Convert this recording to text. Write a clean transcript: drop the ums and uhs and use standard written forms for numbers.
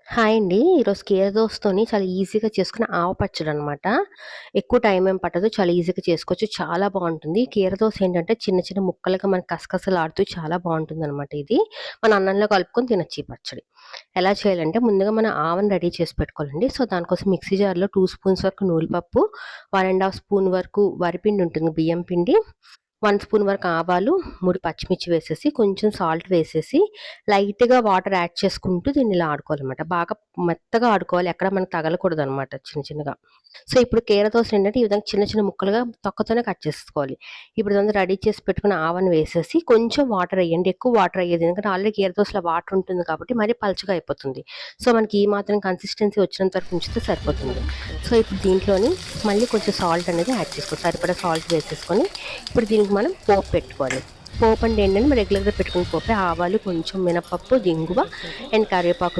Hi అండి. ఈరోజు కీర దోసతోని చాలా ఈజీగా చేసుకునే ఆవ పచ్చడనమాట. ఎక్కువ టైం ఏం పట్టదు. చాలా ఈజీగా చేసుకోవచ్చు. చాలా బావుంటుంది. కీర దోస ఏంటంటే చిన్న చిన్న ముక్కలుగా మనకు కసకసలాడుతూ చాలా బావుంటుందనమాట ఇది. మన అన్నంలో కలుపుకొని తినొచ్చు ఈ పచ్చడి. ఎలా చేయాలంటే ముందుగా మనం ఆవను రెడీ చేసి పెట్టుకోవాలండి. సో, దానికోసం మిక్సీ జార్‌లో 2 స్పూన్స్ వరకు నూనెపప్పు, 1 ½ స్పూన్ వరకు వరిపిండి ఉంటుంది బియ్యం పిండి, 1 స్పూన్ వరకు ఆవాలు, 3 పచ్చిమిర్చి వేసేసి, కొంచెం సాల్ట్ వేసేసి, లైట్‌గా వాటర్ యాడ్ చేసుకుంటూ దీన్ని ఇలా ఆడుకోవాలనమాట. బాగా మెత్తగా ఆడుకోవాలి. ఎక్కడ మనకు తగలకూడదనమాట చిన్న చిన్నగా. సో, ఇప్పుడు కీర దోసలేంటంటే ఈ విధంగా చిన్న చిన్న ముక్కలుగా తొక్కతోనే కట్ చేసుకోవాలి. ఇప్పుడు ఇదంతా రెడీ చేసి పెట్టుకున్న ఆవను వేసేసి, కొంచెం వాటర్ ఎయ్యండి. ఎక్కువ వాటర్ ఎయ్యొద్దు. ఎందుకంటే ఆల్రెడీ కీర దోసలో వాటర్ ఉంటుంది కాబట్టి మరీ పలుచగా అయిపోతుంది. సో, మనకి ఈ మాత్రం కన్సిస్టెన్సీ వచ్చినంత వరకు ఉంచితే సరిపోతుంది. సో, ఇప్పుడు దీంట్లోని మళ్ళీ కొంచెం సాల్ట్ అనేది యాడ్ చేసుకోవాలి. సరిపడా సాల్ట్ వేసేసుకొని, ఇప్పుడు దీనికి మనం పోపు పెట్టుకోవాలి. పోపు అంటే ఏంటంటే మనం రెగ్యులర్‌గా పెట్టుకునే పోపే. ఆవాలు, కొంచెం మినపప్పు, ఇంగువ అండ్ కరివేపాకు